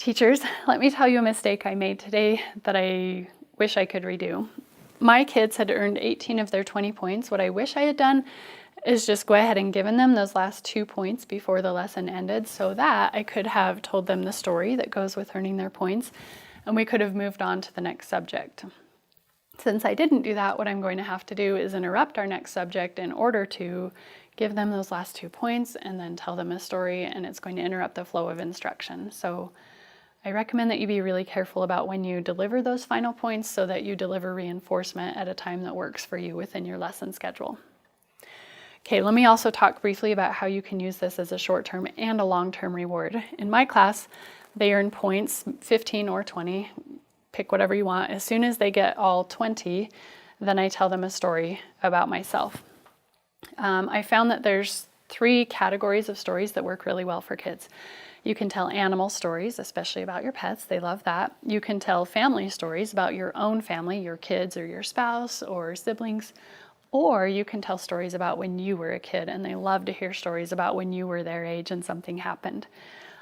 Teachers, let me tell you a mistake I made today that I wish I could redo. My kids had earned 18 of their 20 points. What I wish I had done is just go ahead and given them those last 2 points before the lesson ended so that I could have told them the story that goes with earning their points, and we could have moved on to the next subject. Since I didn't do that, what I'm going to have to do is interrupt our next subject in order to give them those last 2 points and then tell them a story, and it's going to interrupt the flow of instruction. So I recommend that you be really careful about when you deliver those final points so that you deliver reinforcement at a time that works for you within your lesson schedule. Okay, let me also talk briefly about how you can use this as a short-term and a long-term reward. In my class, they earn points, 15 or 20, pick whatever you want. As soon as they get all 20, then I tell them a story about myself. I found that there's 3 categories of stories that work really well for kids. You can tell animal stories, especially about your pets. They love that. You can tell family stories about your own family, your kids or your spouse or siblings. Or you can tell stories about when you were a kid, and they love to hear stories about when you were their age and something happened.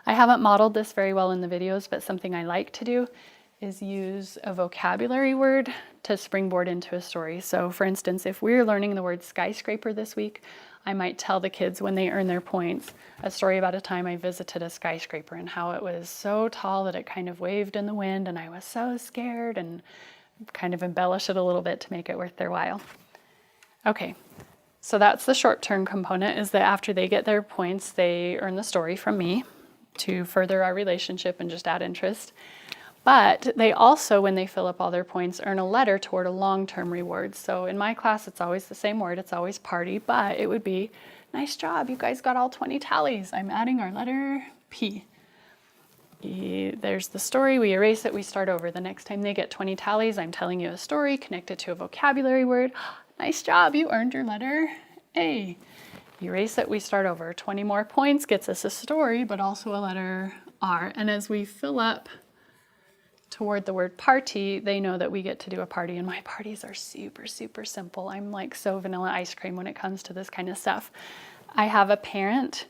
I haven't modeled this very well in the videos, but something I like to do is use a vocabulary word to springboard into a story. So for instance, if we're learning the word skyscraper this week, I might tell the kids when they earn their points a story about a time I visited a skyscraper and how it was so tall that it kind of waved in the wind and I was so scared, and kind of embellish it a little bit to make it worth their while. Okay, so that's the short-term component, is that after they get their points, they earn the story from me to further our relationship and just add interest. But they also, when they fill up all their points, earn a letter toward a long-term reward. So in my class, it's always the same word. It's always party, but it would be, nice job, you guys got all 20 tallies. I'm adding our letter P. There's the story, we erase it, we start over. The next time they get 20 tallies, I'm telling you a story connected to a vocabulary word. Nice job, you earned your letter A. Erase it, we start over. 20 more points gets us a story, but also a letter R. And as we fill up toward the word party, they know that we get to do a party, and my parties are super, super simple. I'm like so vanilla ice cream when it comes to this kind of stuff. I have a parent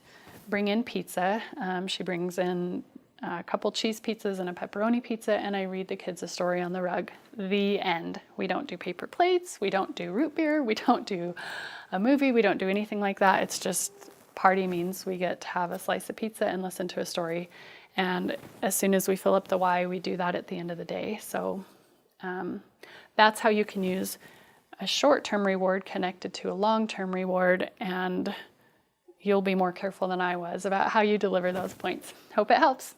bring in pizza. She brings in a couple cheese pizzas and a pepperoni pizza, and I read the kids a story on the rug. The end. We don't do paper plates, we don't do root beer, we don't do a movie, we don't do anything like that. It's just party means we get to have a slice of pizza and listen to a story. And as soon as we fill up the Y, we do that at the end of the day. So that's how you can use a short-term reward connected to a long-term reward, and you'll be more careful than I was about how you deliver those points. Hope it helps.